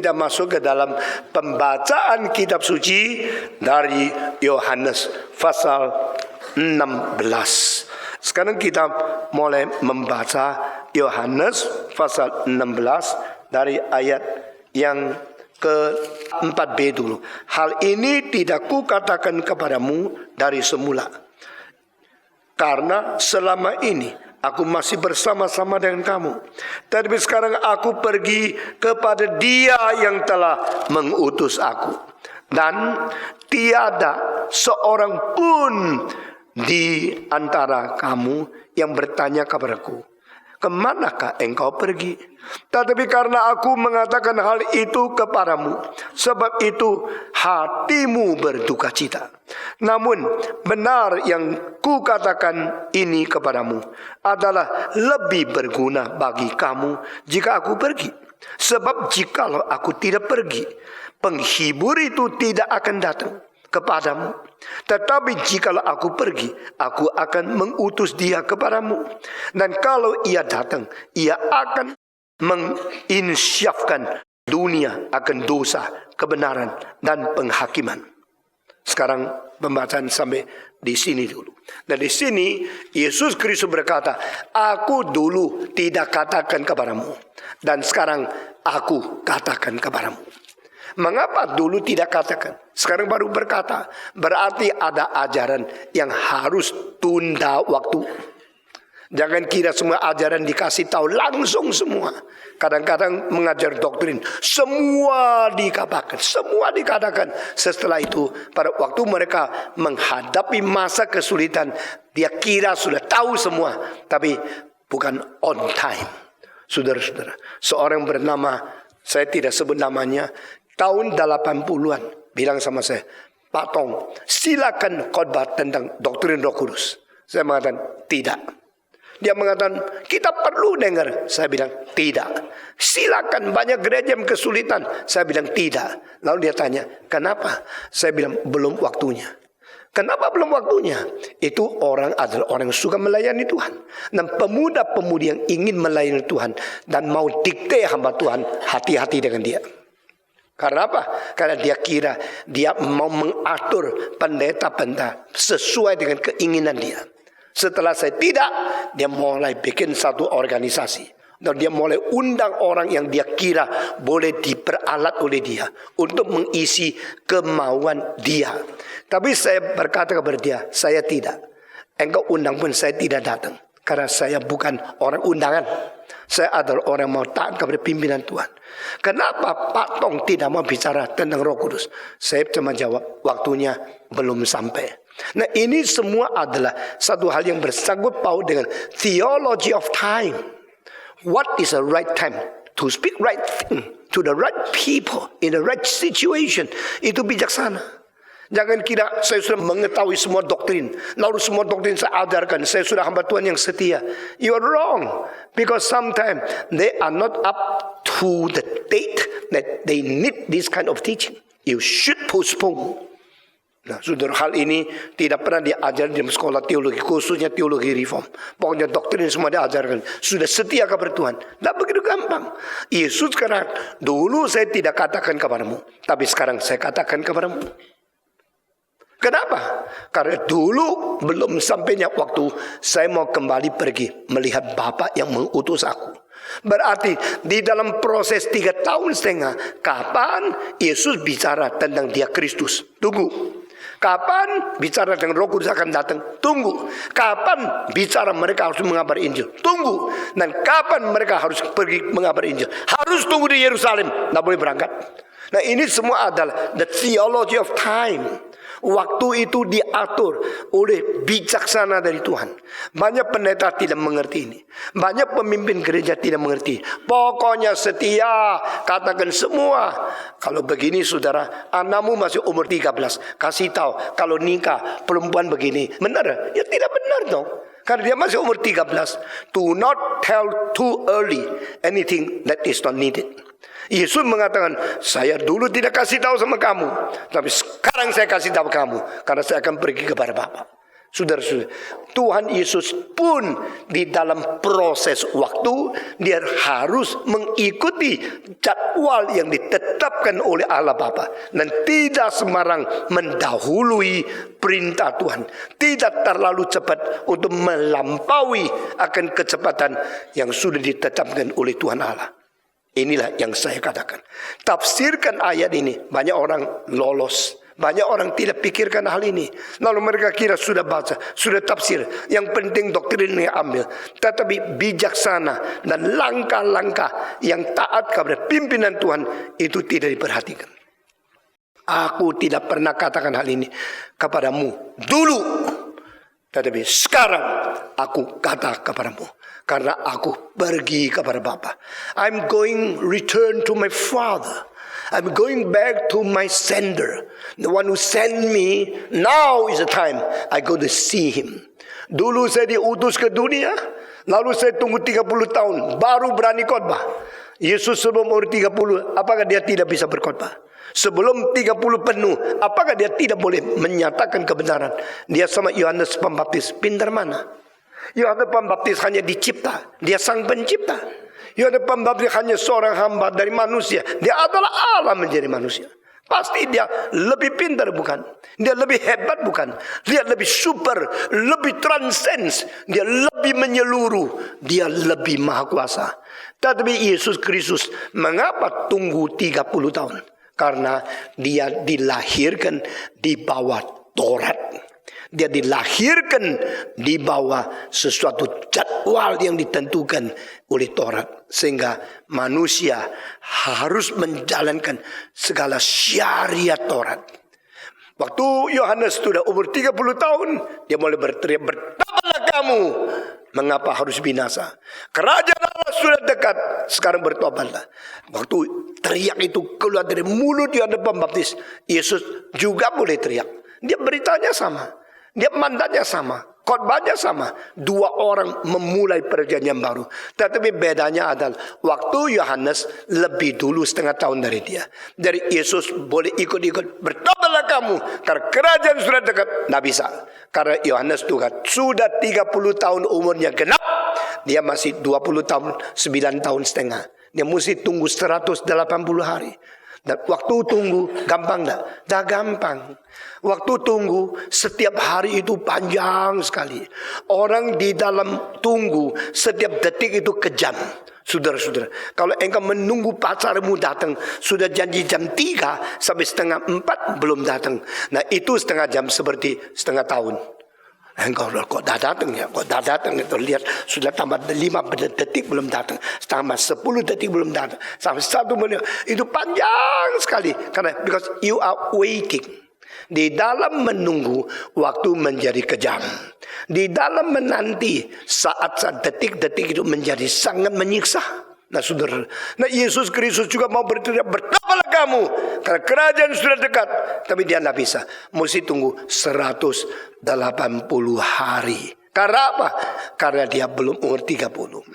kita masuk ke dalam pembacaan kitab suci dari Yohanes pasal 16. Sekarang kita mulai membaca Yohanes pasal 16 dari ayat yang ke-4b dulu. Hal ini tidak kukatakan kepadamu dari semula, karena selama ini aku masih bersama-sama dengan kamu. Tapi sekarang aku pergi kepada Dia yang telah mengutus aku. Dan tiada seorang pun di antara kamu yang bertanya kepadaku, kemanakah engkau pergi? Tetapi karena aku mengatakan hal itu kepadamu, sebab itu hatimu berduka cita. Namun benar yang kukatakan ini kepadamu adalah lebih berguna bagi kamu jika aku pergi. Sebab jikalau aku tidak pergi, penghibur itu tidak akan datang kepadamu. Tetapi jikalau aku pergi, aku akan mengutus Dia kepadamu. Dan kalau Ia datang, Ia akan menginsyafkan dunia akan dosa, kebenaran, dan penghakiman. Sekarang pembacaan sampai di sini dulu. Dan di sini Yesus Kristus berkata, aku dulu tidak katakan kepadamu, dan sekarang aku katakan kepadamu. Mengapa dulu tidak katakan, sekarang baru berkata? Berarti ada ajaran yang harus tunda waktu. Jangan kira semua ajaran dikasih tahu langsung semua. Kadang-kadang mengajar doktrin, semua dikatakan. Setelah itu, pada waktu mereka menghadapi masa kesulitan, dia kira sudah tahu semua, tapi bukan on time. Saudara-saudara, seorang bernama, saya tidak sebut namanya, tahun 80-an, bilang sama saya, Pak Tong, silakan khotbah tentang doktrin Roh Kudus. Saya mengatakan, tidak. Dia mengatakan, kita perlu dengar. Saya bilang, tidak. Silakan, banyak gereja yang kesulitan. Saya bilang, tidak. Lalu dia tanya, kenapa? Saya bilang, belum waktunya. Kenapa belum waktunya? Itu orang adalah orang yang suka melayani Tuhan. Dan pemuda-pemudi yang ingin melayani Tuhan dan mau dikte hamba Tuhan, hati-hati dengan dia. Karena apa? Karena dia kira dia mau mengatur pendeta-pendeta sesuai dengan keinginan dia. Setelah saya tidak, dia mulai bikin satu organisasi. Dan dia mulai undang orang yang dia kira boleh diperalat oleh dia untuk mengisi kemauan dia. Tapi saya berkata kepada dia, saya tidak. Engkau undang pun saya tidak datang. Karena saya bukan orang undangan. Saya adalah orang yang mau taat kepada pimpinan Tuhan. Kenapa Pak Tong tidak mau bicara tentang Roh Kudus? Saya cuma jawab, waktunya belum sampai. Nah, ini semua adalah satu hal yang bersangkut paut dengan theology of time. What is the right time to speak right thing to the right people in the right situation? Itu bijaksana. Jangan kira saya sudah mengetahui semua doktrin, lalu semua doktrin saya ajarkan, saya sudah hamba Tuhan yang setia. You are wrong, because sometimes they are not up to the date that they need this kind of teaching. You should postpone. Nah, saudara, hal ini tidak pernah diajar di sekolah teologi, khususnya teologi reform. Pokoknya doktrin semua diajarkan. Sudah setia kepada Tuhan. Tidak begitu gampang. Yesus sekarang, dulu saya tidak katakan kepadamu, tapi sekarang saya katakan kepadamu. Kenapa? Karena dulu belum sampainya waktu saya mau kembali pergi melihat Bapa yang mengutus aku. Berarti di dalam proses 3,5 tahun, kapan Yesus bicara tentang Dia Kristus? Tunggu. Kapan bicara dengan Roh Kudus akan datang? Tunggu. Kapan bicara mereka harus mengabar Injil? Tunggu. Dan kapan mereka harus pergi mengabar Injil? Harus tunggu di Yerusalem. Tidak boleh berangkat. Nah, ini semua adalah the theology of time. Waktu itu diatur oleh bijaksana dari Tuhan. Banyak pendeta tidak mengerti ini. Banyak pemimpin gereja tidak mengerti. Pokoknya setia, katakan semua. Kalau begini saudara, anakmu masih umur 13, kasih tahu kalau nikah perempuan begini. Benar? Ya tidak benar dong. Karena dia masih umur 13. Do not tell too early anything that is not needed. Yesus mengatakan, saya dulu tidak kasih tahu sama kamu, tapi sekarang saya kasih tahu kamu, karena saya akan pergi kepada Bapa. Saudara-saudara, Tuhan Yesus pun di dalam proses waktu, dia harus mengikuti jadwal yang ditetapkan oleh Allah Bapa. Dan tidak sembarang mendahului perintah Tuhan. Tidak terlalu cepat untuk melampaui akan kecepatan yang sudah ditetapkan oleh Tuhan Allah. Inilah yang saya katakan. Tafsirkan ayat ini, banyak orang lolos. Banyak orang tidak pikirkan hal ini. Lalu mereka kira sudah baca, sudah tafsir. Yang penting doktrin yang ambil. Tetapi bijaksana dan langkah-langkah yang taat kepada pimpinan Tuhan itu tidak diperhatikan. Aku tidak pernah katakan hal ini kepadamu dulu. Tetapi sekarang aku kata kepadamu. Karena aku pergi kepada Bapa. I'm going return to my Father. I'm going back to my sender. The one who sent me. Now is the time I go to see him. Dulu saya diutus ke dunia. Lalu saya tunggu 30 tahun. Baru berani khotbah. Yesus sebelum umur 30. Apakah dia tidak bisa berkhotbah? Sebelum 30 penuh. Apakah dia tidak boleh menyatakan kebenaran? Dia sama Yohanes Pembaptis. Pintar mana? Yohanes Pembaptis hanya dicipta. Dia sang pencipta. Yohanes Pembaptis hanya seorang hamba dari manusia. Dia adalah Allah menjadi manusia. Pasti dia lebih pintar bukan? Dia lebih hebat bukan? Dia lebih super, lebih transcends. Dia lebih menyeluruh. Dia lebih maha kuasa. Tetapi Yesus Kristus mengapa tunggu 30 tahun? Karena dia dilahirkan di bawah Taurat. Dia dilahirkan di bawah sesuatu jadwal yang ditentukan oleh Taurat. Sehingga manusia harus menjalankan segala syariat Taurat. Waktu Yohanes sudah umur 30 tahun, dia mulai berteriak, "Bertobatlah kamu! Mengapa harus binasa? Kerajaan Allah sudah dekat, sekarang bertobatlah." Waktu teriak itu keluar dari mulut Yohanes Pembaptis, Yesus juga boleh teriak. Dia beritanya sama. Dia mandatnya sama, khotbahnya sama. Dua orang memulai perjanjian baru. Tetapi bedanya adalah waktu Yohanes lebih dulu setengah tahun dari dia. Dari Yesus boleh ikut-ikut, "Bertobatlah kamu, karena kerajaan sudah dekat." Tidak bisa. Karena Yohanes juga sudah 30 tahun umurnya genap. Dia masih 20 tahun, 9 tahun setengah. Dia mesti tunggu 180 hari. Dan waktu tunggu gampang tak? Tak gampang. Waktu tunggu setiap hari itu panjang sekali. Orang di dalam tunggu setiap detik itu kejam. Saudara-saudara, kalau engkau menunggu pacarmu datang, sudah janji jam 3 sampai setengah 4 belum datang. Nah itu setengah jam seperti setengah tahun. Engkau kok dah datang ya, kok dah datang itu lihat sudah tambah 5 detik belum datang, tambah 10 detik belum datang, sampai 1 menit itu panjang sekali karena because you are waiting. Di dalam menunggu waktu menjadi kejam. Di dalam menanti saat-saat detik-detik itu menjadi sangat menyiksa. Nah saudara, nah Yesus Kristus juga mau berteriak, "Bertobatlah kamu, karena kerajaan sudah dekat." Tapi dia tidak bisa, mesti tunggu 180 hari. Karena apa? Karena dia belum umur 30.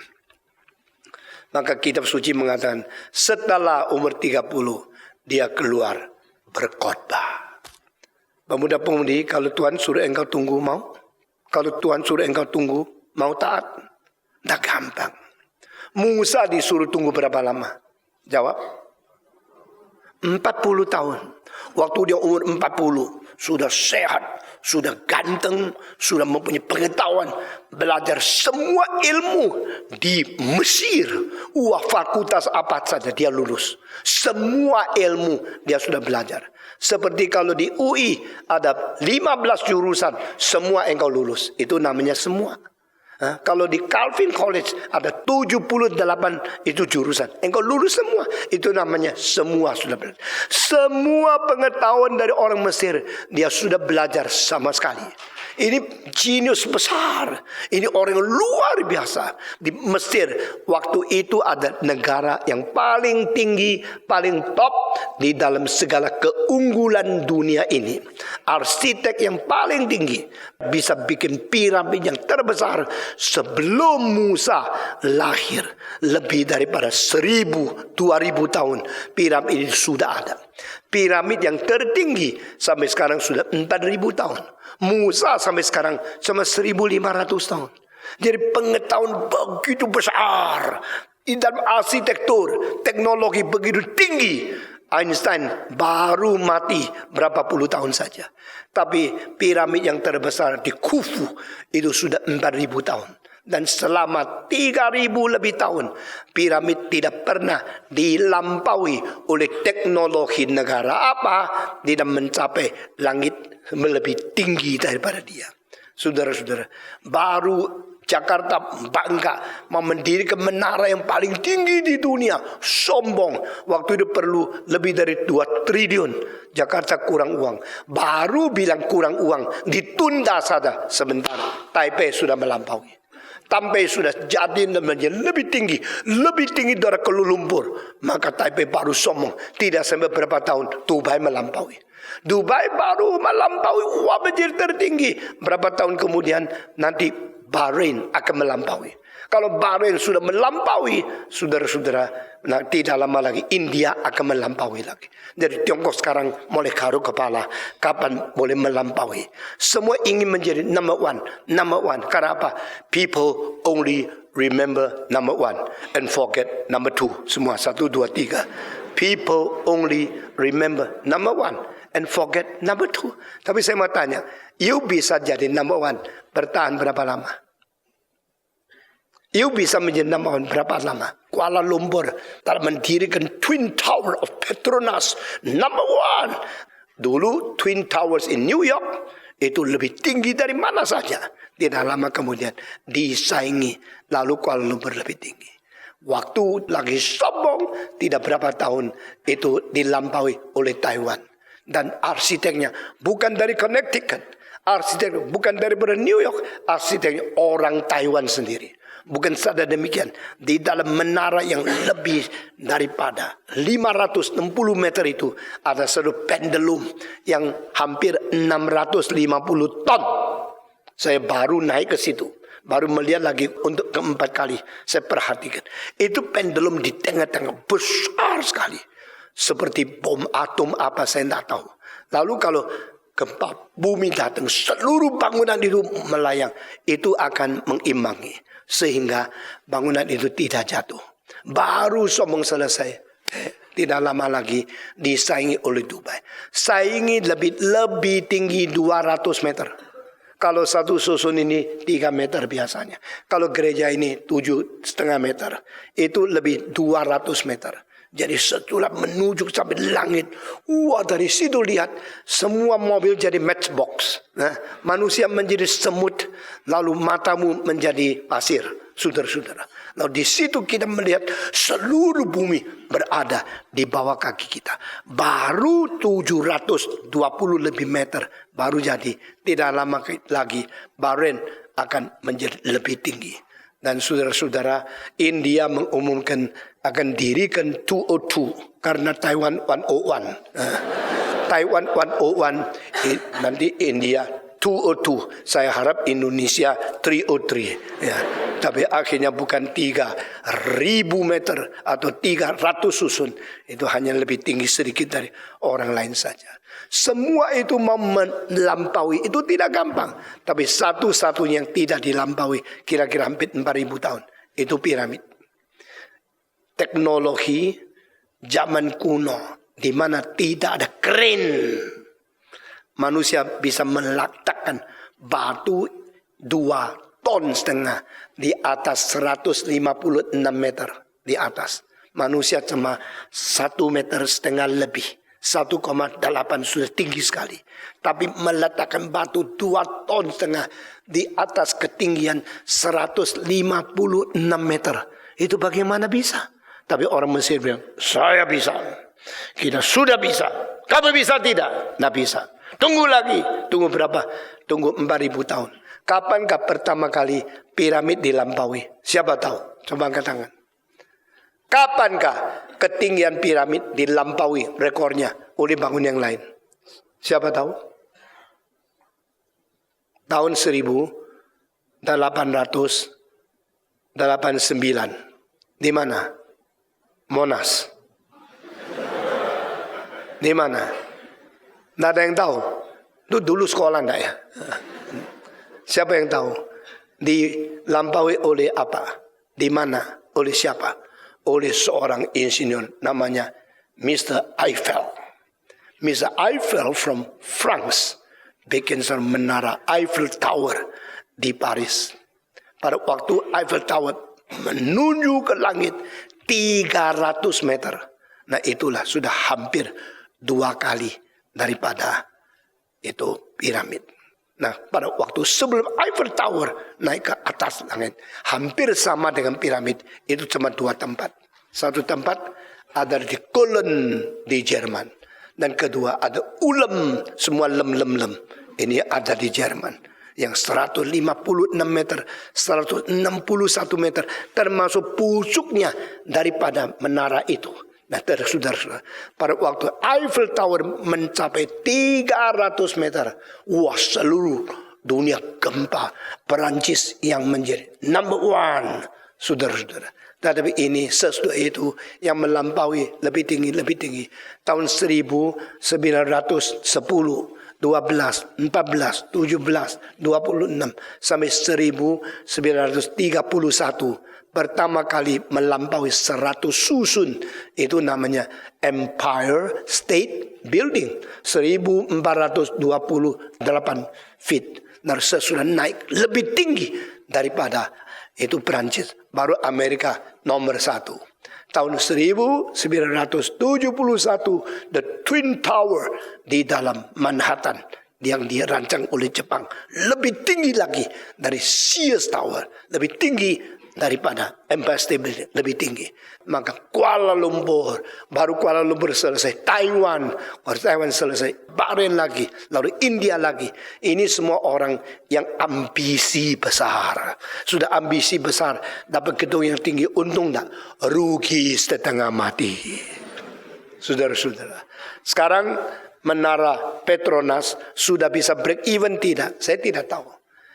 Maka kitab suci mengatakan, setelah umur 30, dia keluar berkhotbah. Pemuda-pemudi, kalau Tuhan suruh engkau tunggu mau? Kalau Tuhan suruh engkau tunggu, mau taat? Tidak gampang. Musa disuruh tunggu berapa lama? Jawab. 40 tahun. Waktu dia umur 40, sudah sehat, sudah ganteng, sudah mempunyai pengetahuan, belajar semua ilmu di Mesir. Fakultas apa saja dia lulus. Semua ilmu dia sudah belajar. Seperti kalau di UI ada 15 jurusan, semua engkau lulus. Itu namanya semua. Kalau di Calvin College ada 78 itu jurusan. Engkau lulus semua. Itu namanya semua sudah belajar. Semua pengetahuan dari orang Mesir dia sudah belajar sama sekali. Ini jenius besar. Ini orang yang luar biasa. Di Mesir waktu itu ada negara yang paling tinggi, paling top di dalam segala keunggulan dunia ini. Arsitek yang paling tinggi bisa bikin piramid yang terbesar sebelum Musa lahir. Lebih daripada 1000-2000 tahun piramid ini sudah ada. Piramid yang tertinggi sampai sekarang sudah 4000 tahun. Musa sampai sekarang cuma 1.500 tahun. Jadi pengetahuan begitu besar. Dalam arsitektur, teknologi begitu tinggi. Einstein baru mati berapa puluh tahun saja. Tapi piramid yang terbesar di Khufu itu sudah 4.000 tahun. Dan selama 3.000 lebih tahun, piramid tidak pernah dilampaui oleh teknologi negara apa tidak mencapai langit lebih tinggi daripada dia. Saudara-saudara, baru Jakarta bangga mendirikan menara yang paling tinggi di dunia. Sombong. Waktu itu perlu lebih dari 2 triliun. Jakarta kurang uang. Baru bilang kurang uang. Ditunda saja sebentar. Taipei sudah melampaui. Taipei sudah jadi menjadi lebih tinggi. Lebih tinggi dari Kuala Lumpur. Maka Taipei baru sombong. Tidak sampai berapa tahun Dubai melampaui. Dubai baru melampaui. Wah, menjadi tertinggi. Berapa tahun kemudian nanti Bahrain akan melampaui. Kalau Bahrain sudah melampaui, saudara-saudara, tidak lama lagi India akan melampaui lagi. Jadi Tiongkok sekarang mulai garuk kepala, kapan boleh melampaui. Semua ingin menjadi number one. Karena apa? People only remember number one and forget number two. Semua 1, 2, 3. People only remember number one and forget number two. Tapi saya mau tanya, you bisa jadi number one, bertahan berapa lama? You bisa menjadi number one berapa lama? Kuala Lumpur telah mendirikan Twin Tower of Petronas, number one. Dulu Twin Towers in New York itu lebih tinggi dari mana saja. Tidak lama kemudian disaingi, lalu Kuala Lumpur lebih tinggi. Waktu lagi sombong, tidak berapa tahun itu dilampaui oleh Taiwan. Dan arsiteknya bukan dari Connecticut, arsiteknya bukan dari New York, arsiteknya orang Taiwan sendiri. Bukan saja demikian, di dalam menara yang lebih daripada 560 meter itu ada satu pendulum yang hampir 650 ton. Saya baru naik ke situ, baru melihat lagi untuk keempat kali. Saya perhatikan, itu pendulum di tengah-tengah besar sekali. Seperti bom atom apa saya tidak tahu. Lalu kalau gempa bumi datang, seluruh bangunan itu melayang. Itu akan mengimbangi. Sehingga bangunan itu tidak jatuh. Baru sombong selesai. Tidak lama lagi disaingi oleh Dubai. Saingi lebih tinggi 200 meter. Kalau satu susun ini 3 meter biasanya. Kalau gereja ini 7,5 meter. Itu lebih 200 meter. Jadi setelah menuju sampai langit. Wah, dari situ lihat semua mobil jadi matchbox. Nah, manusia menjadi semut. Lalu matamu menjadi pasir. Saudara-saudara. Lalu di situ kita melihat seluruh bumi berada di bawah kaki kita. Baru 720 lebih meter. Baru jadi. Tidak lama lagi Bahrain akan menjadi lebih tinggi. Dan saudara-saudara, India mengumumkan akan dirikan 202 karena Taiwan 101. Taiwan 101, nanti India 202. Saya harap Indonesia 303. Ya. Tapi akhirnya bukan 3.000 meter atau 300 susun. Itu hanya lebih tinggi sedikit dari orang lain saja. Semua itu mau melampaui, itu tidak gampang. Tapi satu-satunya yang tidak dilampaui, kira-kira hampir 4.000 tahun. Itu piramid. Teknologi zaman kuno, di mana tidak ada kren. Manusia bisa meletakkan batu 2,5 ton di atas 156 meter di atas. Manusia cuma 1,5 meter lebih. 1,8 sudah tinggi sekali. Tapi meletakkan batu 2,5 ton di atas ketinggian 156 meter. Itu bagaimana bisa? Tapi orang Mesir bilang, saya bisa. Kita sudah bisa. Kamu bisa tidak? Tidak bisa. Tunggu lagi. Tunggu berapa? Tunggu 4.000 tahun. Kapankah pertama kali piramid dilampaui? Siapa tahu? Coba angkat tangan. Kapankah ketinggian piramid dilampaui rekornya oleh bangun yang lain? Siapa tahu? Tahun 1889. Di mana? Monas. Di mana? Tidak ada yang tahu. Itu dulu sekolah enggak ya? Siapa yang tahu? Dilampaui oleh apa? Di mana? Oleh siapa? Oleh seorang insinyur namanya Mr. Eiffel. Mr. Eiffel from France bikin menara Eiffel Tower di Paris. Pada waktu Eiffel Tower menuju ke langit 300 meter. Nah itulah sudah hampir 2 kali daripada itu piramid. Nah pada waktu sebelum Eiffel Tower naik ke atas langit, hampir sama dengan piramid, itu cuma 2 tempat. Satu tempat ada di Köln di Jerman. Dan kedua ada Ulm, semua lem. Ini ada di Jerman. Yang 156 meter, 161 meter, termasuk pucuknya daripada menara itu. Nah, saudara-saudara, pada waktu Eiffel Tower mencapai 300 meter, wah seluruh dunia gempa. Perancis yang menjadi number 1, saudara-saudara. Tetapi ini sesudah itu yang melampaui lebih tinggi. Tahun 1910, 12, 14, 17, 26 sampai 1931 pertama kali melampaui 100 susun. Itu namanya Empire State Building, 1428 feet. Dan sesudah naik lebih tinggi daripada itu Perancis, baru Amerika nomor 1. Tahun 1971, The Twin Tower di dalam Manhattan yang dirancang oleh Jepang lebih tinggi lagi dari Sears Tower, lebih tinggi daripada Empire State Building, lebih tinggi. Maka Kuala Lumpur, baru Kuala Lumpur selesai, Taiwan selesai, Bahrain lagi, lalu India lagi. Ini semua orang yang ambisi besar. Sudah ambisi besar, dapat gedung yang tinggi, untung tak? Rugi setengah mati. Saudara-saudara, sekarang menara Petronas sudah bisa break even tidak? Saya tidak tahu.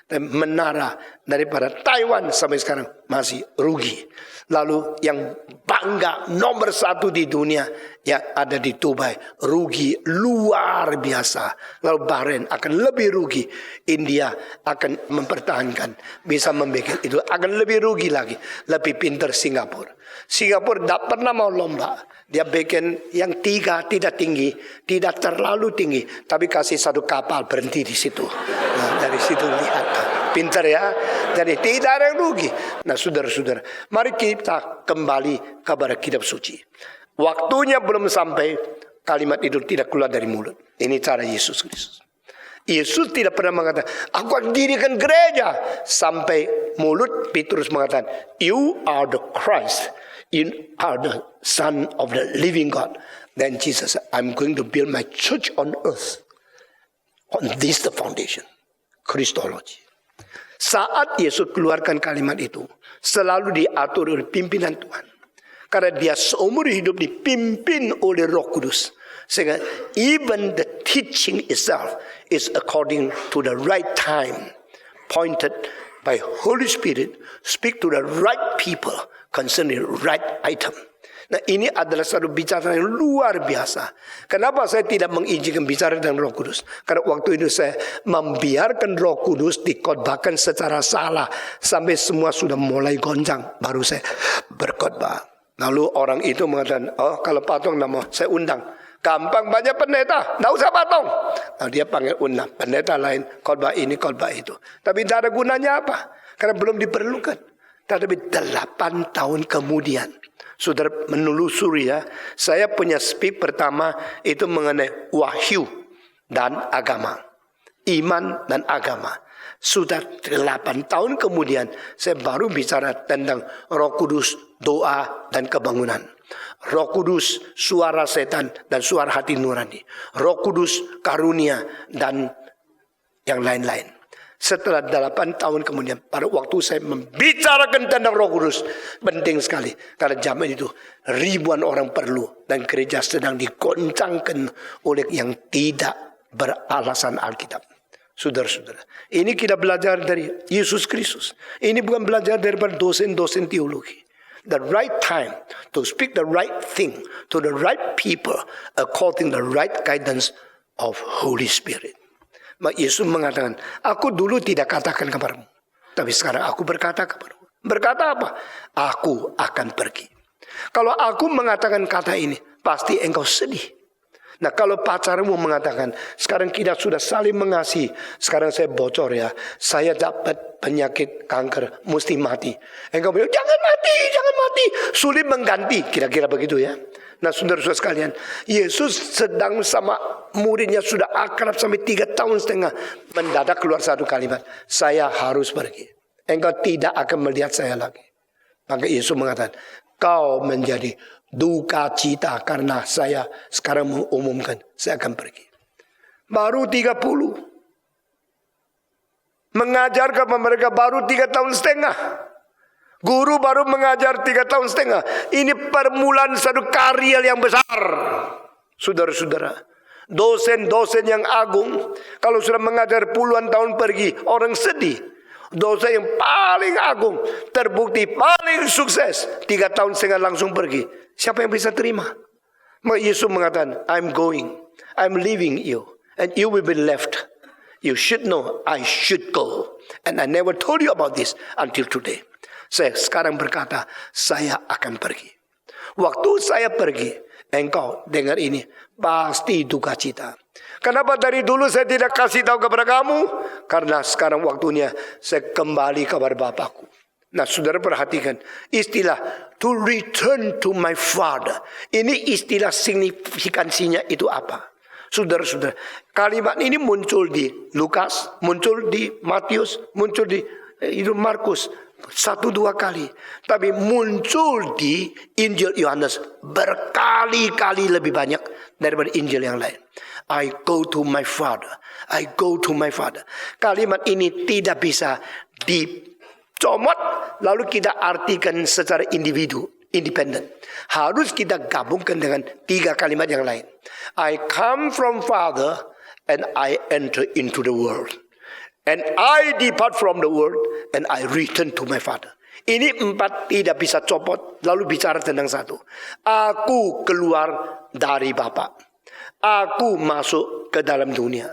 Dan menara daripada Taiwan sampai sekarang masih rugi. Lalu yang bangga nomor 1 di dunia yang ada di Dubai, rugi luar biasa. Lalu Bahrain akan lebih rugi. India akan mempertahankan, bisa membuat itu akan lebih rugi lagi. Lebih pintar Singapura. Singapura tidak pernah mau lomba. Dia bikin yang 3 tidak tinggi, tidak terlalu tinggi, tapi kasih 1 kapal berhenti di situ. Nah, dari situ lihat, pintar ya. Jadi tidak ada yang rugi. Nah, saudara-saudara, mari kita kembali kepada kitab suci. Waktunya belum sampai kalimat itu tidak keluar dari mulut. Ini cara Yesus Kristus. Yesus tidak pernah mengatakan, aku akan dirikan gereja. Sampai mulut Petrus mengatakan, you are the Christ. You are the Son of the living God. Then Jesus said, I'm going to build my church on earth. On this the foundation. Christology. Saat Yesus keluarkan kalimat itu, selalu diatur oleh pimpinan Tuhan. Karena dia seumur hidup dipimpin oleh Roh Kudus. Sehingga even the teaching itself is according to the right time. Pointed by Holy Spirit, speak to the right people concerning the right item. Nah, ini adalah satu bicara yang luar biasa. Kenapa saya tidak mengizinkan bicara dengan Roh Kudus? Karena waktu itu saya membiarkan Roh Kudus dikhotbahkan secara salah sampai semua sudah mulai goncang, baru saya berkhotbah. Lalu orang itu mengatakan, oh kalau patung nama saya undang. Gampang banyak pendeta, tidak usah patung. Nah, dia panggil undang pendeta lain, khotbah ini, khotbah itu. Tapi tidak ada gunanya apa? Karena belum diperlukan. Tapi 8 tahun kemudian, saudara menelusuri ya, saya punya speak pertama itu mengenai wahyu dan agama. Iman dan agama. Sudah 8 tahun kemudian, saya baru bicara tentang Roh Kudus, doa dan kebangunan. Roh Kudus, suara setan dan suara hati nurani. Roh Kudus, karunia dan yang lain-lain. Setelah 8 tahun kemudian, pada waktu saya membicarakan tentang Roh Kudus, penting sekali. Karena zaman itu ribuan orang perlu dan gereja sedang digoncangkan oleh yang tidak beralasan Alkitab. Saudara-saudara, ini kita belajar dari Yesus Kristus. Ini bukan belajar daripada dosen-dosen teologi. The right time to speak the right thing to the right people according the right guidance of Holy Spirit. Maka Yesus mengatakan, aku dulu tidak katakan kepadamu, tapi sekarang aku berkata kepadamu. Berkata apa? Aku akan pergi. Kalau aku mengatakan kata ini, pasti engkau sedih. Nah, kalau pacarmu mengatakan, sekarang kita sudah saling mengasihi, sekarang saya bocor ya, saya dapat penyakit kanker, mesti mati. Engkau bilang, jangan mati, jangan mati. Sulit mengganti, kira-kira begitu ya. Nah, saudara-saudara sekalian, Yesus sedang sama muridnya sudah akrab sampai 3 tahun setengah. Mendadak keluar satu kalimat, saya harus pergi. Engkau tidak akan melihat saya lagi. Maka Yesus mengatakan, kau menjadi duka cita karena saya sekarang mengumumkan saya akan pergi. Baru 30. Mengajar kepada mereka baru 3 tahun setengah. Guru baru mengajar 3 tahun setengah. Ini permulaan satu karya yang besar. Saudara-saudara, dosen-dosen yang agung, kalau sudah mengajar puluhan tahun pergi, orang sedih. Dosa yang paling agung, terbukti paling sukses, 3 tahun setengah langsung pergi. Siapa yang bisa terima? Maka Yesus mengatakan, I'm going, I'm leaving you, and you will be left. You should know I should go, and I never told you about this until today. Saya sekarang berkata, saya akan pergi. Waktu saya pergi, engkau dengar ini, pasti duka cita. Kenapa dari dulu saya tidak kasih tahu kepada kamu? Karena sekarang waktunya saya kembali kepada Bapakku. Nah, saudara perhatikan istilah to return to my father. Ini istilah signifikansinya itu apa? Saudara-saudara, kalimat ini muncul di Lukas, muncul di Matius, muncul di Markus 1-2 kali. Tapi muncul di Injil Yohanes berkali-kali lebih banyak daripada Injil yang lain. I go to my father. I go to my father. Kalimat ini tidak bisa dicomot lalu kita artikan secara individu, independen. Harus kita gabungkan dengan 3 kalimat yang lain. I come from father and I enter into the world. And I depart from the world and I return to my father. Ini 4 tidak bisa copot lalu bicara tentang 1. Aku keluar dari Bapa. Aku masuk ke dalam dunia.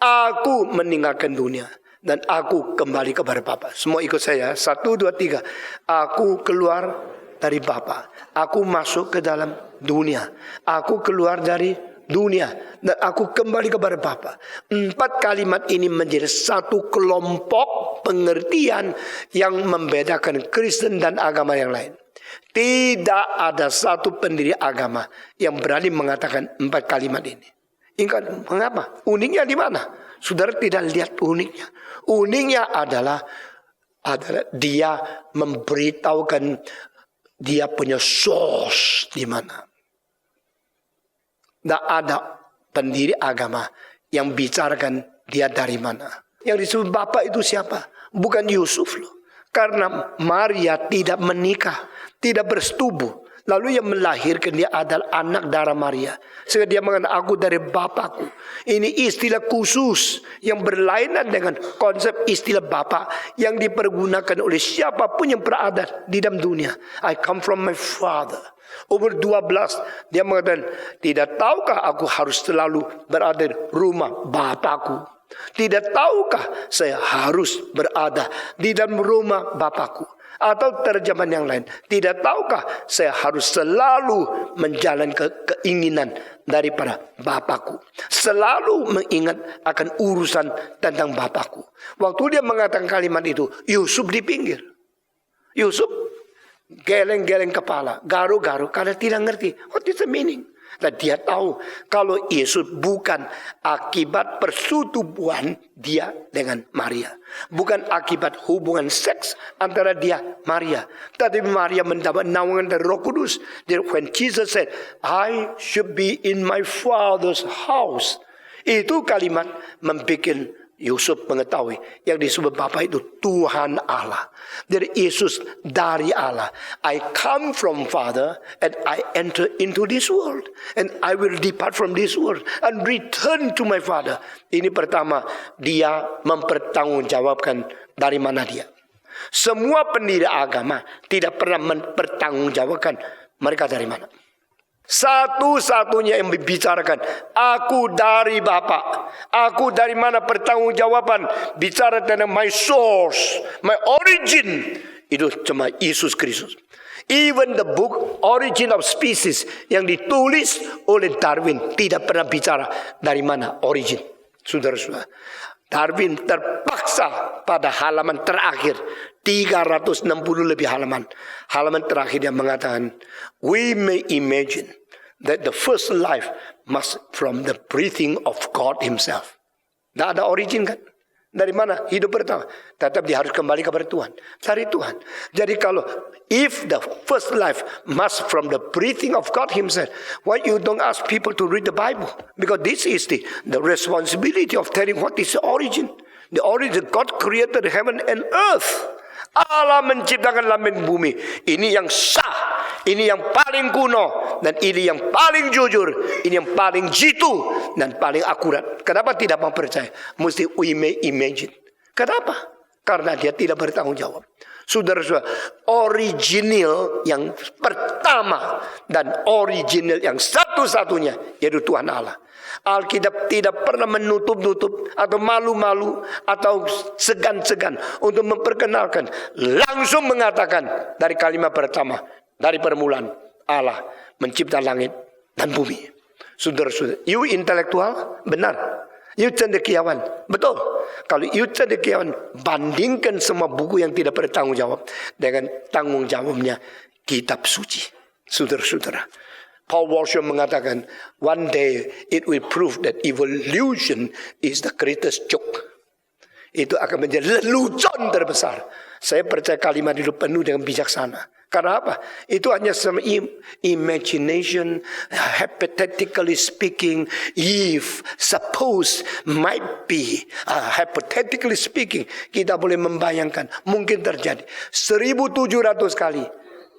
Aku meninggalkan dunia. Dan aku kembali kepada Bapa. Semua ikut saya. 1, 2, 3. Aku keluar dari Bapa. Aku masuk ke dalam dunia. Aku keluar dari dunia. Dan aku kembali kepada Bapa. 4 kalimat ini menjadi satu kelompok pengertian yang membedakan Kristen dan agama yang lain. Tidak ada satu pendiri agama yang berani mengatakan 4 kalimat ini. Ingat, mengapa? Uniknya di mana? Saudara tidak lihat uniknya. Uniknya adalah dia memberitahukan dia punya source di mana. Tidak ada pendiri agama yang bicarakan dia dari mana. Yang disebut Bapak itu siapa? Bukan Yusuf loh. Karena Maria tidak menikah, tidak bersetubuh. Lalu yang melahirkan dia adalah anak darah Maria. Sehingga dia mengatakan, aku dari Bapakku. Ini istilah khusus yang berlainan dengan konsep istilah Bapa yang dipergunakan oleh siapapun yang berada di dalam dunia. I come from my father. Umur 12 dia mengatakan, tidak tahukah aku harus selalu berada di rumah Bapakku? Tidak tahukah saya harus berada di dalam rumah Bapakku? Atau terjemahan yang lain, tidak tahukah saya harus selalu menjalankan keinginan daripada Bapakku? Selalu mengingat akan urusan tentang Bapakku. Waktu dia mengatakan kalimat itu, Yusuf di pinggir. Yusuf geleng-geleng kepala, garu-garu karena tidak ngerti. What is the meaning? Dan dia tahu kalau Yesus bukan akibat persetubuhan dia dengan Maria. Bukan akibat hubungan seks antara dia Maria. Tapi Maria mendapat naungan dari Roh Kudus. When Jesus said, I should be in my father's house. Itu kalimat membuat Yusuf mengetahui yang disebut Bapa itu Tuhan Allah. Dari Yesus dari Allah. I come from Father and I enter into this world. And I will depart from this world and return to my Father. Ini pertama, dia mempertanggungjawabkan dari mana dia. Semua pendiri agama tidak pernah mempertanggungjawabkan mereka dari mana. Satu-satunya yang membicarakan, aku dari Bapa. Aku dari mana, pertanggungjawaban. Bicara tentang my source, my origin. Itu cuma Yesus Kristus. Even the book Origin of Species yang ditulis oleh Darwin tidak pernah bicara dari mana origin. Saudara-saudara, Darwin terpaksa pada halaman terakhir, 360 lebih halaman. Halaman terakhir yang mengatakan, we may imagine that the first life must from the breathing of God Himself. Tidak ada origin kan? Dari mana hidup pertama? Tetap dia harus kembali kepada Tuhan. Dari Tuhan. Jadi kalau if the first life must from the breathing of God Himself, why you don't ask people to read the Bible? Because this is the responsibility of telling what is the origin. The origin, God created heaven and earth. Allah menciptakan langit bumi. Ini yang sah. Ini yang paling kuno. Dan ini yang paling jujur. Ini yang paling jitu. Dan paling akurat. Kenapa tidak mau percaya? Mesti we may imagine. Kenapa? Karena dia tidak bertanggung jawab. Saudara-saudara, original yang pertama dan original yang satu-satunya yaitu Tuhan Allah. Alkitab tidak pernah menutup-nutup atau malu-malu atau segan-segan untuk memperkenalkan, langsung mengatakan dari kalimat pertama, dari permulaan Allah mencipta langit dan bumi. Saudara-saudara, you intelektual, benar. You cendekiawan, betul. Kalau you cendekiawan, bandingkan semua buku yang tidak bertanggung jawab dengan tanggung jawabnya kitab suci. Saudara-saudara, Paul Washer mengatakan, one day it will prove that evolution is the greatest joke. Itu akan menjadi lelucon terbesar. Saya percaya kalimat itu penuh dengan bijaksana. Karena apa? Itu hanya some imagination, hypothetically speaking, if, suppose, might be, hypothetically speaking, kita boleh membayangkan, mungkin terjadi. 1.700 kali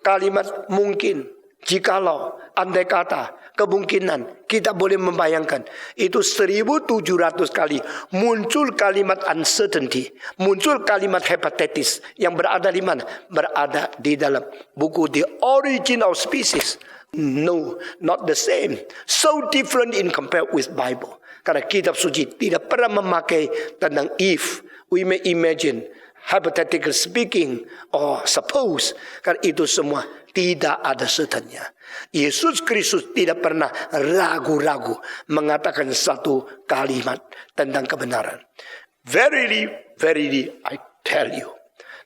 kalimat mungkin, jikalau, andai kata, kemungkinan, kita boleh membayangkan. Itu 1.700 kali muncul kalimat uncertainty, muncul kalimat hypothesis yang berada di mana? Berada di dalam buku The Origin of Species. No, not the same. So different in compared with Bible. Karena kitab suci tidak pernah memakai tentang if, we may imagine, hypothetical speaking, or suppose. Karena itu semua tidak ada setannya. Yesus Kristus tidak pernah ragu-ragu mengatakan satu kalimat tentang kebenaran. Verily, verily, I tell you.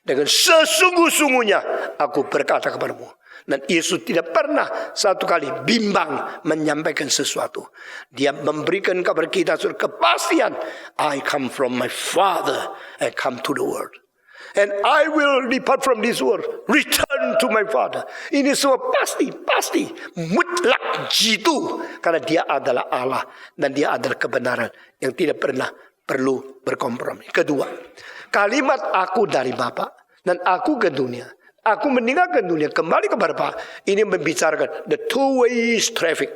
Dengan sesungguh-sungguhnya aku berkata kepadamu. Dan Yesus tidak pernah satu kali bimbang menyampaikan sesuatu. Dia memberikan kepada kita kepastian. I come from my Father, I come to the world. And I will depart from this world, return to my Father. Ini semua pasti, mutlak jitu. Karena dia adalah Allah dan dia adalah kebenaran yang tidak pernah perlu berkompromi. Kedua, kalimat aku dari Bapa dan aku ke dunia. Aku meninggalkan dunia, kembali kepada Bapa. Ini membicarakan the two ways traffic.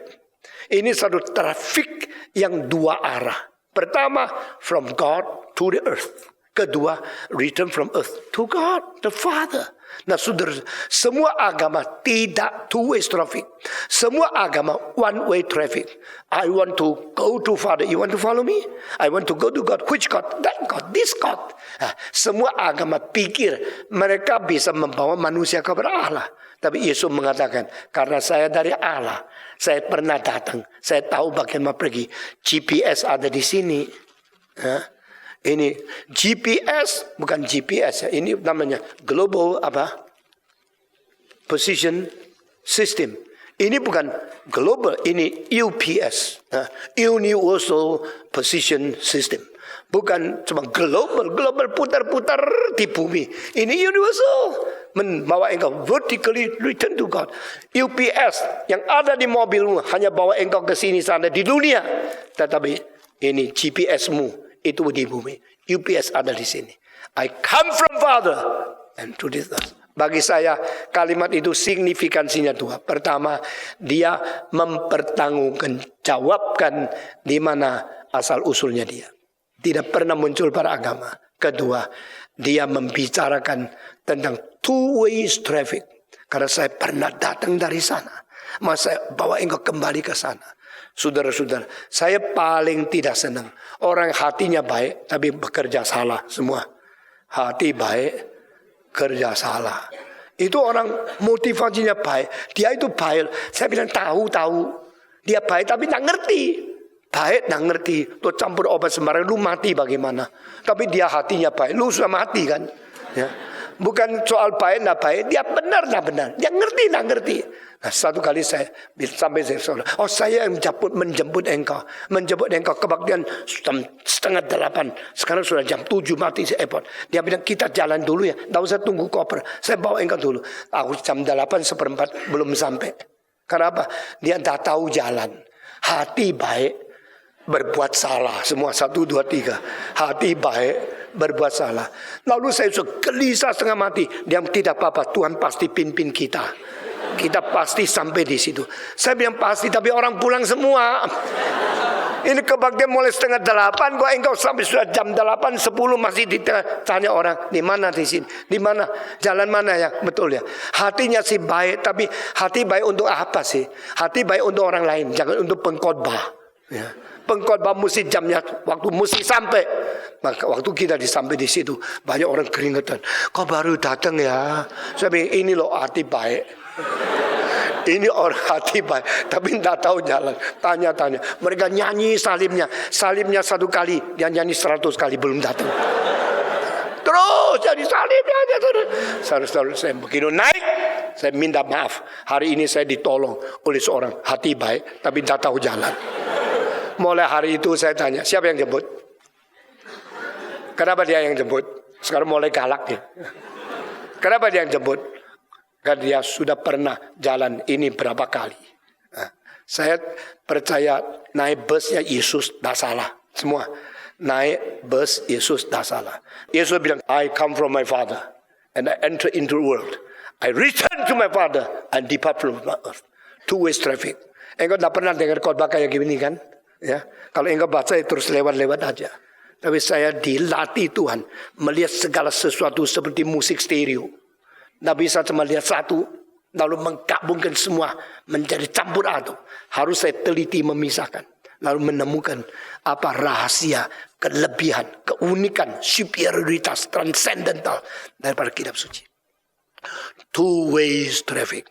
Ini satu trafik yang dua arah. Pertama, from God to the earth. Kedua, return from earth to God, the Father. Nah, saudara, semua agama tidak two-way traffic. Semua agama one-way traffic. I want to go to Father. You want to follow me? I want to go to God. Which God? That God. This God. Nah, semua agama pikir mereka bisa membawa manusia kepada Allah. Tapi Yesus mengatakan, karena saya dari Allah, saya pernah datang. Saya tahu bagaimana pergi. GPS ada di sini. Ini GPS, bukan GPS ya. Ini namanya Global Position System. Ini bukan global, ini UPS, Universal Position System. Bukan cuma global putar-putar di bumi. Ini universal, membawa engkau vertically return to God. UPS yang ada di mobilmu hanya bawa engkau ke sini sana di dunia. Tetapi ini GPSmu. Itu di bumi. UPS ada di sini. I come from Father and to this earth. Bagi saya kalimat itu signifikansinya dua. Pertama, dia mempertanggungjawabkan di mana asal usulnya dia. Tidak pernah muncul pada agama. Kedua, dia membicarakan tentang two ways traffic. Karena saya pernah datang dari sana. Masa saya bawa engkau kembali ke sana. Saudara-saudara, saya paling tidak senang orang hatinya baik tapi bekerja salah semua. Hati baik, kerja salah. Itu orang motivasinya baik, dia itu baik. Saya bilang tahu, dia baik tapi tak ngerti. Baik tak ngerti, tuh campur obat sembarang, lu mati bagaimana? Tapi dia hatinya baik, lu sudah mati kan? Ya. Bukan soal baik tak baik, dia benar tak benar, dia ngerti tak ngerti. Nah, satu kali saya sampai saya yang menjemput engkau kebaktian jam 7:30. Sekarang sudah jam 7 mati si airport. Dia bilang kita jalan dulu ya, tak usah tunggu koper. Saya bawa engkau dulu. Aku jam 8:15 belum sampai. Kenapa? Dia tak tahu jalan. Hati baik, berbuat salah. Semua 1, 2, 3. Hati baik, berbuat salah. Lalu saya sudah gelisah setengah mati. Dia tidak apa-apa, Tuhan pasti pimpin kita. Kita pasti sampai di situ. Saya bilang pasti, tapi orang pulang semua. Ini kebaktian mulai 7:30, kok engkau sampai sudah jam 8:10 masih ditanya orang, di mana di sini, di mana, jalan mana ya, betul ya. Hatinya sih baik, tapi hati baik untuk apa sih? Hati baik untuk orang lain, jangan untuk pengkhotbah. Ya. Pengkhotbah mesti jamnya, waktu mesti sampai. Maka waktu kita sampai di situ, banyak orang keringetan. Kau baru datang ya? Saya bilang ini loh hati baik. Ini orang hati baik, tapi tidak tahu jalan. Tanya-tanya. Mereka nyanyi salimnya 1 kali, dia nyanyi 100 kali belum datang. Terus jadi salimnya aja terus. Saudara-saudara, saya begitu naik, saya minta maaf. Hari ini saya ditolong oleh seorang hati baik, tapi tidak tahu jalan. Mulai hari itu saya tanya, siapa yang jemput? Kenapa dia yang jemput? Sekarang mulai galak dia. Kenapa dia yang jemput? Karena dia sudah pernah jalan ini berapa kali. Nah, saya percaya naik busnya Yesus tidak salah. Semua naik bus Yesus tidak salah. Yesus bilang, I come from my Father and I enter into the world. I return to my Father and depart from my earth. Two-way traffic. Engkau tidak pernah dengar khotbah kayak gini kan? Ya, kalau engkau baca terus lewat-lewat aja. Tapi saya dilatih Tuhan melihat segala sesuatu seperti musik stereo. Tidak bisa cuma lihat satu, lalu menggabungkan semua menjadi campur aduk. Harus saya teliti memisahkan, lalu menemukan apa rahasia, kelebihan, keunikan, superioritas, transcendental daripada kitab suci. Two ways traffic.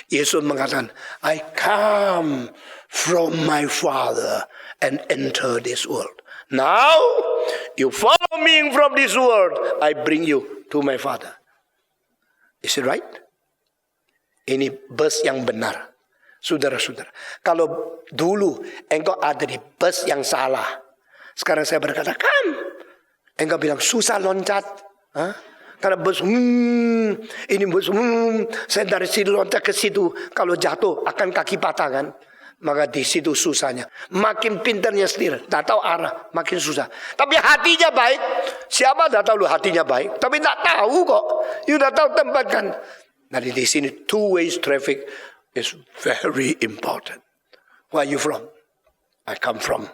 Yesus mengatakan, I come from my Father and enter this world. Now you follow me from this world, I bring you to my Father. Is it right? Ini bus yang benar. Saudara-saudara, kalau dulu engkau ada di bus yang salah, sekarang saya berkata, come. Engkau bilang susah loncat. Karena bus, ini bus, saya dari sini loncat ke situ. Kalau jatuh akan kaki patah kan. Maka di situ susahnya. Makin pintarnya setir, tak tahu arah, makin susah. Tapi hatinya baik. Siapa tak tahu lu hatinya baik, tapi tak tahu kok. You tak tahu tempat kan. Nah di sini two ways traffic is very important. Where are you from? I come from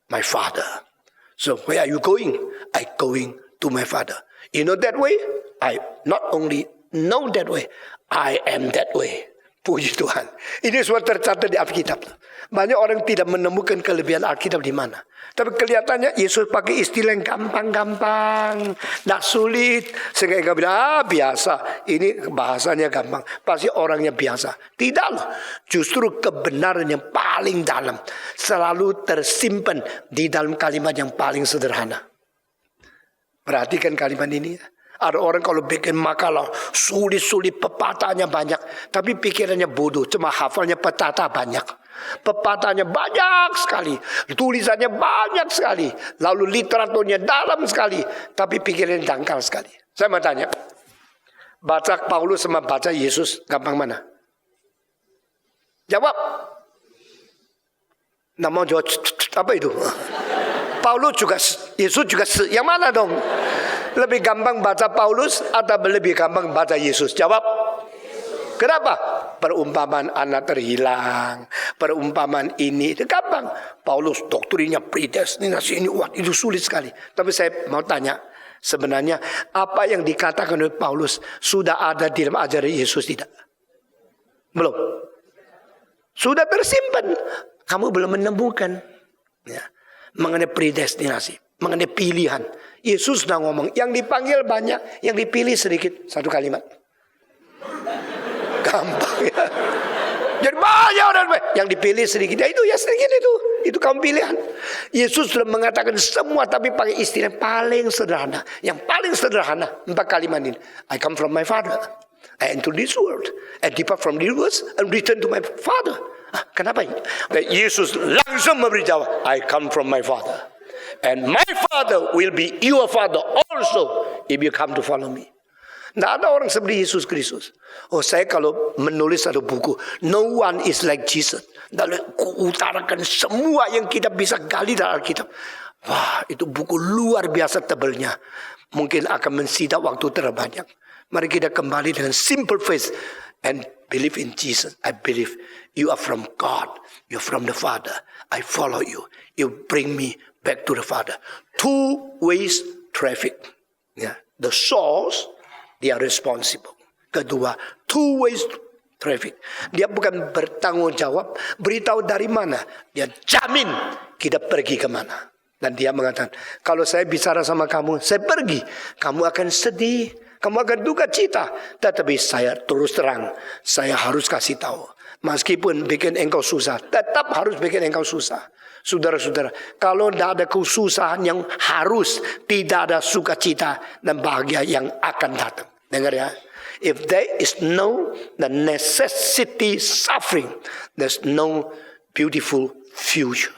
my Father. So where are you going? I going to my Father. You know that way? I not only know that way, I am that way. Puji Tuhan. Ini semua tercatat di Alkitab. Banyak orang tidak menemukan kelebihan Alkitab di mana. Tapi kelihatannya Yesus pakai istilah yang gampang-gampang, tidak sulit. Sehingga enggak bilang, biasa. Ini bahasanya gampang. Pasti orangnya biasa. Tidak loh. Justru kebenaran yang paling dalam selalu tersimpan di dalam kalimat yang paling sederhana. Perhatikan kalimat ini ya. Ada orang kalau bikin makalah sulit-sulit, pepatahnya banyak, tapi pikirannya bodoh, cuma hafalnya pepatah banyak. Pepatahnya banyak sekali, tulisannya banyak sekali, lalu literaturnya dalam sekali, tapi pikirannya dangkal sekali. Saya mau tanya, baca Paulus sama baca Yesus gampang mana? Jawab. Nama jawab apa itu? Paulus juga, Yesus juga, yang mana dong? Lebih gampang baca Paulus atau lebih gampang baca Yesus? Jawab. Kenapa? Perumpamaan anak terhilang, perumpamaan ini itu gampang. Paulus doktrinnya predestinasi ini, wah itu sulit sekali. Tapi saya mau tanya, sebenarnya apa yang dikatakan oleh Paulus sudah ada di dalam ajaran Yesus tidak? Belum. Sudah tersimpan. Kamu belum menemukan. Ya. Mengenai predestinasi. Mengenai pilihan. Yesus sudah ngomong. Yang dipanggil banyak. Yang dipilih sedikit. Satu kalimat. Gampang ya. Jadi banyak orang yang dipilih sedikit. Ya itu ya sedikit itu. Itu kamu pilihan. Yesus sudah mengatakan semua. Tapi pakai istilah paling sederhana. Yang paling sederhana. 4 kalimat ini. I come from my Father. I enter this world. I depart from this world. And return to my Father. Kenapa? Yesus langsung memberitahu. I come from my Father. And my Father will be your Father also. If you come to follow me. Tidak ada orang seperti Yesus Kristus. Oh, saya kalau menulis satu buku, no one is like Jesus. Lalu kuutarakan semua yang kita bisa gali dalam Alkitab. Wah, itu buku luar biasa tebalnya. Mungkin akan mensita waktu terbanyak. Mari kita kembali dengan simple faith and believe in Jesus. I believe you are from God. You're from the Father. I follow you. You bring me back to the Father. Two ways traffic. Yeah. The source, they are responsible. Kedua, two ways traffic. Dia bukan bertanggung jawab, beritahu dari mana. Dia jamin kita pergi kemana. Dan dia mengatakan, kalau saya bicara sama kamu, saya pergi. Kamu akan sedih, kamu akan duka cita. Tetapi saya terus terang, saya harus kasih tahu. Meskipun bikin engkau susah, tetap harus bikin engkau susah. Saudara-saudara, kalau tidak ada kesusahan yang harus, tidak ada sukacita dan bahagia yang akan datang. Dengar ya. If there is no the necessity suffering, there's no beautiful future.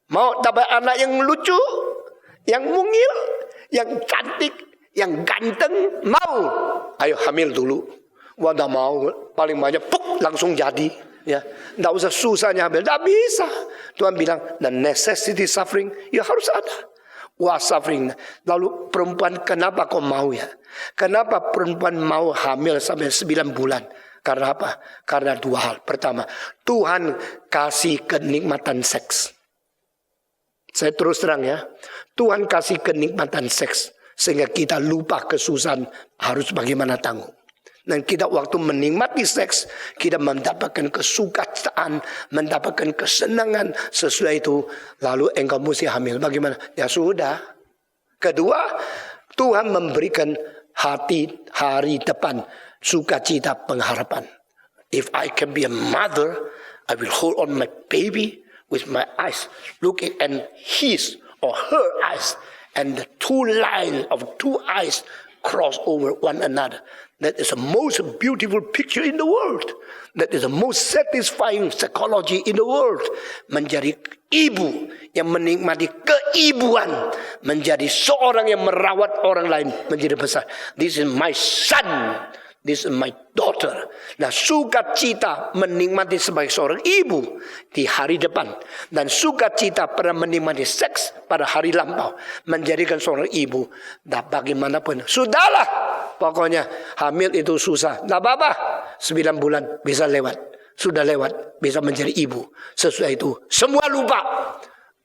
Mau dapat anak yang lucu, yang mungil, yang cantik, yang ganteng, mau. Ayo hamil dulu. Wah, tidak mau, paling banyak langsung jadi. Ya, tidak usah susahnya hamil, tidak bisa. Tuhan bilang, the necessity suffering, ya harus ada. Wah, suffering. Lalu perempuan, kenapa kau mau ya? Kenapa perempuan mau hamil sampai 9 bulan? Karena apa? Karena 2 hal. Pertama, Tuhan kasih kenikmatan seks. Saya terus terang ya. Tuhan kasih kenikmatan seks. Sehingga kita lupa kesusahan harus bagaimana tanggung. Dan kita waktu menikmati seks, kita mendapatkan kesukaan, mendapatkan kesenangan. Sesuai itu, lalu engkau mesti hamil. Bagaimana? Ya sudah. Kedua, Tuhan memberikan hari depan, sukacita, pengharapan. If I can be a mother, I will hold on my baby with my eyes, looking at his or her eyes, and the 2 lines of 2 eyes cross over one another. That is the most beautiful picture in the world. That is the most satisfying psychology in the world. Menjadi ibu yang menikmati keibuan. Menjadi seorang yang merawat orang lain menjadi besar. This is my son. This is my daughter. Nah, sukacita menikmati sebagai seorang ibu di hari depan. Dan sukacita pada menikmati seks pada hari lampau. Menjadikan seorang ibu. Dan bagaimanapun. Sudahlah. Pokoknya hamil itu susah. Tidak apa-apa. 9 bulan bisa lewat. Sudah lewat. Bisa menjadi ibu. Sesuai itu. Semua lupa.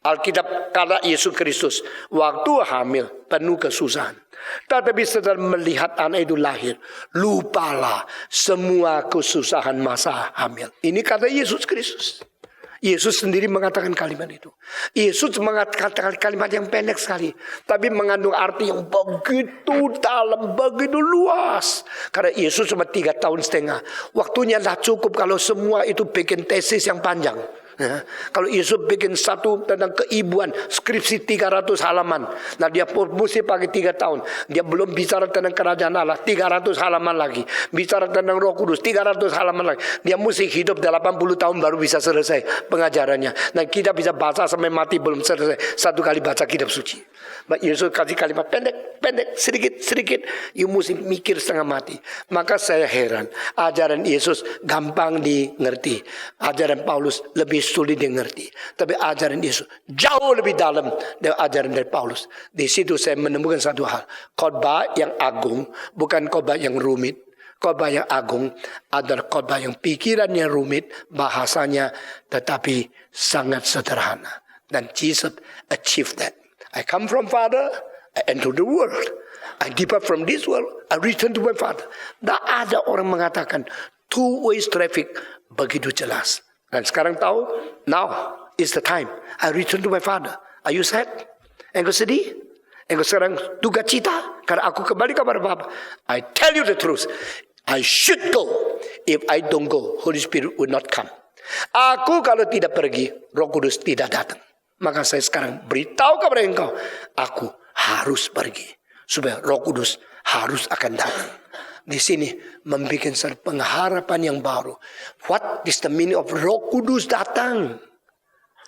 Alkitab kata Yesus Kristus. Waktu hamil penuh kesusahan. Tetapi setelah melihat anak itu lahir, lupalah semua kesusahan masa hamil. Ini kata Yesus Kristus. Yesus sendiri mengatakan kalimat itu. Yesus mengatakan kalimat yang pendek sekali, tapi mengandung arti yang begitu dalam, begitu luas. Karena Yesus cuma 3,5 tahun. Waktunya tidak cukup kalau semua itu bikin tesis yang panjang. Ya. Kalau Yesus bikin satu tentang keibuan, skripsi 300 halaman. Nah, dia mesti pakai 3 tahun. Dia belum bicara tentang kerajaan Allah, 300 halaman lagi. Bicara tentang Roh Kudus, 300 halaman lagi. Dia mesti hidup 80 tahun baru bisa selesai pengajarannya. Nah, kita bisa baca sampai mati belum selesai. 1 kali baca kitab suci. Yesus kasih kalimat pendek, sedikit. You mesti mikir setengah mati. Maka saya heran. Ajaran Yesus gampang dimengerti. Ajaran Paulus lebih sulit dimengerti. Tapi ajaran Yesus jauh lebih dalam dari ajaran dari Paulus. Di situ saya menemukan satu hal. Khotbah yang agung bukan khotbah yang rumit. Khotbah yang agung adalah khotbah yang pikirannya rumit, bahasanya tetapi sangat sederhana. Dan Jesus achieved that. I come from Father, I enter the world. I depart from this world, I return to my Father. Tidak ada orang mengatakan two ways traffic begitu jelas. Dan sekarang tahu, now is the time. I return to my Father. Are you sad? Engkau sedih? Engkau sekarang duka cita karena aku kembali kepada Bapa. I tell you the truth. I should go. If I don't go, Holy Spirit will not come. Aku kalau tidak pergi, Roh Kudus tidak datang. Maka saya sekarang beritahu kepada engkau, aku harus pergi supaya Roh Kudus harus akan datang. Di sini membuat satu pengharapan yang baru. What is the meaning of Roh Kudus datang?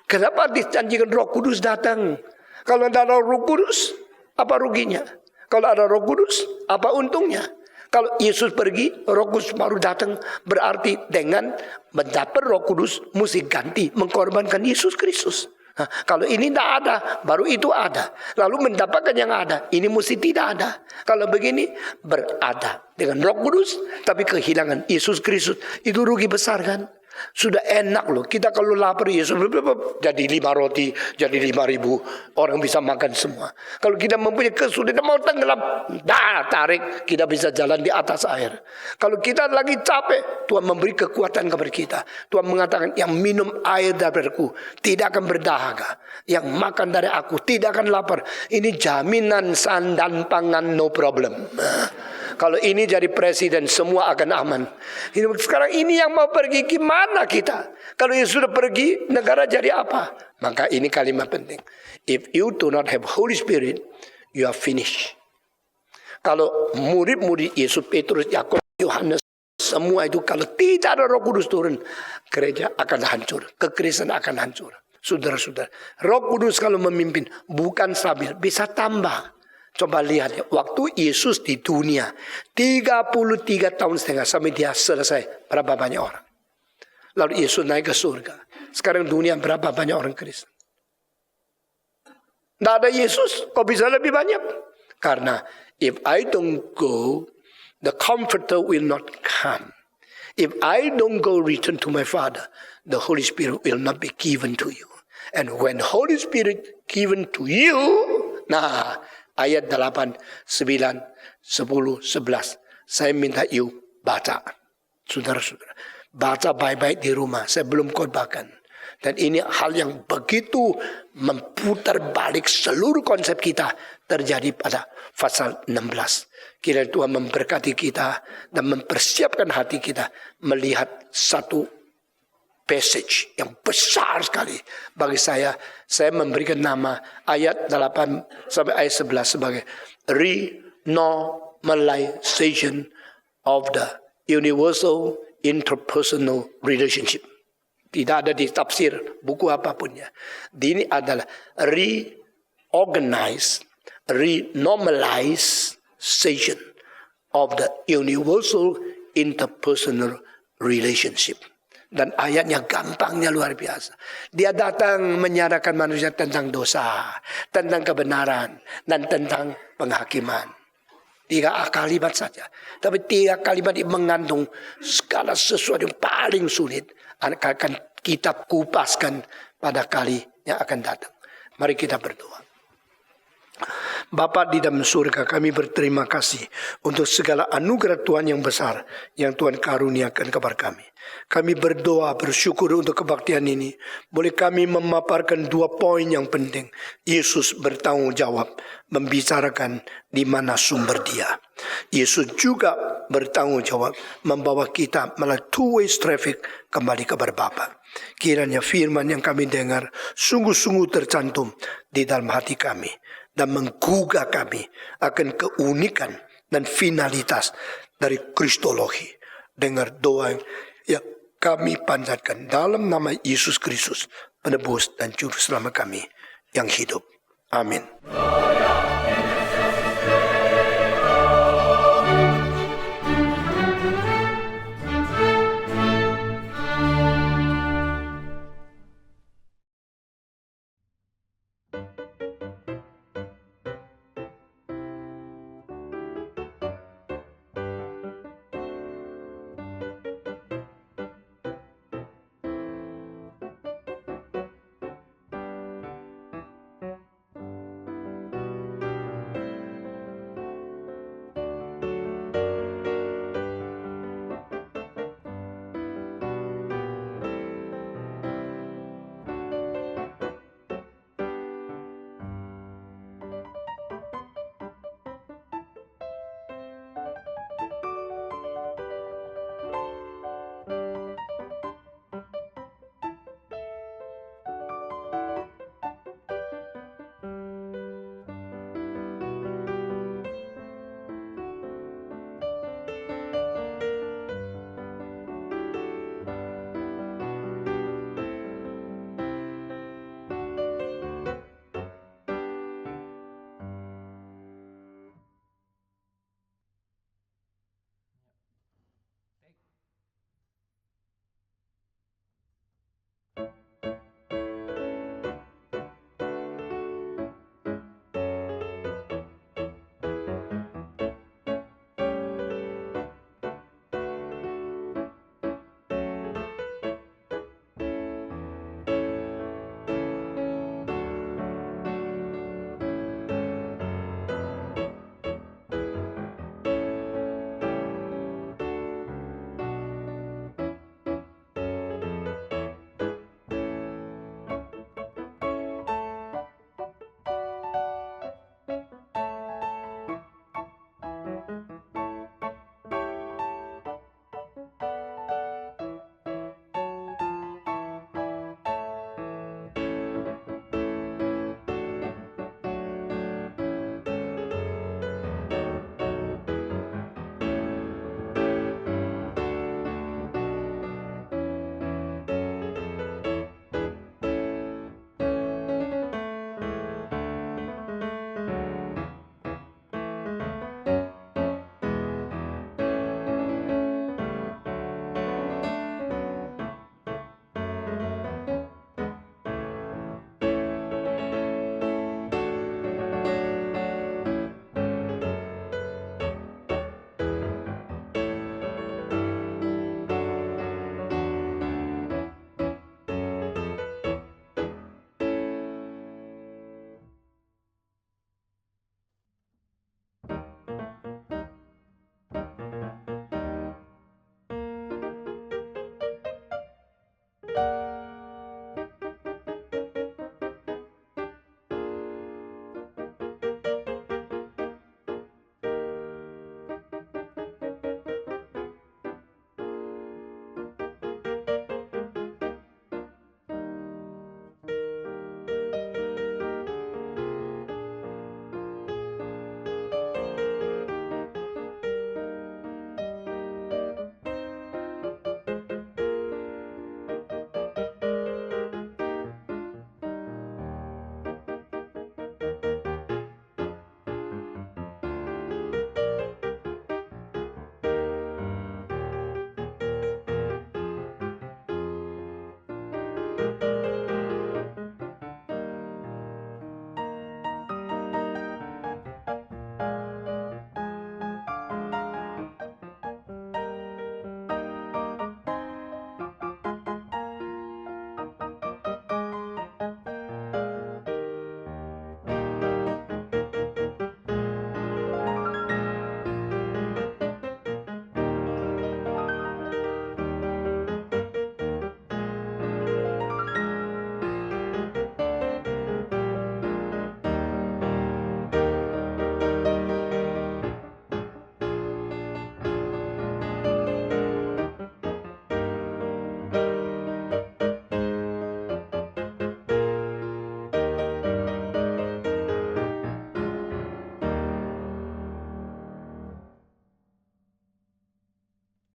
Kenapa dijanjikan Roh Kudus datang? Kalau tidak ada Roh Kudus, apa ruginya? Kalau ada Roh Kudus, apa untungnya? Kalau Yesus pergi, Roh Kudus baru datang. Berarti dengan mendapat Roh Kudus, mesti ganti mengkorbankan Yesus Kristus. Nah, kalau ini tidak ada, baru itu ada. Lalu mendapatkan yang ada, ini mesti tidak ada. Kalau begini, berada dengan Roh Kudus, tapi kehilangan Yesus Kristus, itu rugi besar kan? Sudah enak loh, kita kalau lapar Yesus jadi 5 roti, jadi 5.000 orang bisa makan semua. Kalau kita mempunyai kesulitan mau tenggelam, tarik, kita bisa jalan di atas air. Kalau kita lagi capek, Tuhan memberi kekuatan kepada kita. Tuhan mengatakan yang minum air dariku tidak akan berdahaga, yang makan dari aku tidak akan lapar. Ini jaminan sandan pangan, no problem. Kalau ini jadi presiden, semua akan aman. Sekarang ini yang mau pergi, gimana kita? Kalau yang sudah pergi, negara jadi apa? Maka ini kalimat penting. If you do not have Holy Spirit, you are finished. Kalau murid-murid Yesus, Petrus, Yakub, Yohanes, semua itu kalau tidak ada Roh Kudus turun, gereja akan hancur. Kekristenan akan hancur. Saudara-saudara, Roh Kudus kalau memimpin, bukan stabil, bisa tambah. Coba lihat ya, waktu Yesus di dunia 33 tahun setengah sampai dia selesai, berapa banyak orang. Lalu Yesus naik ke surga. Sekarang dunia berapa banyak orang Kristen? Tidak ada Yesus, kok bisa lebih banyak? Karena if I don't go, the Comforter will not come. If I don't go return to my Father, the Holy Spirit will not be given to you. And when Holy Spirit given to you, nah, ayat 8, 9, 10, 11. Saya minta you baca. Saudara-saudara. Baca baik-baik di rumah. Saya belum khotbahkan. Dan ini hal yang begitu memutar balik seluruh konsep kita. Terjadi pada pasal 16. Kiranya Tuhan memberkati kita. Dan mempersiapkan hati kita. Melihat satu passage yang besar sekali bagi saya memberikan nama ayat 8 sampai ayat 11 sebagai renormalization of the universal interpersonal relationship. Tidak ada di tafsir buku apapunnya. Ini adalah renormalization of the universal interpersonal relationship. Dan ayatnya gampangnya luar biasa. Dia datang menyatakan manusia tentang dosa, tentang kebenaran, dan tentang penghakiman. 3 kalimat saja. Tapi 3 kalimat ini mengandung segala sesuatu yang paling sulit. Akan kita kupaskan pada kali yang akan datang. Mari kita berdoa. Bapa di dalam surga, kami berterima kasih untuk segala anugerah Tuhan yang besar yang Tuhan karuniakan kepada kami. Kami berdoa, bersyukur untuk kebaktian ini. Boleh kami memaparkan 2 poin yang penting. Yesus bertanggung jawab membicarakan di mana sumber dia. Yesus juga bertanggung jawab membawa kita melalui 2-way traffic kembali kepada Bapa. Kiranya firman yang kami dengar sungguh-sungguh tercantum di dalam hati kami dan menggugah kami akan keunikan dan finalitas dari Kristologi. Dengar doa yang kami panjatkan dalam nama Yesus Kristus, penebus dan juru selamat kami yang hidup. Amin.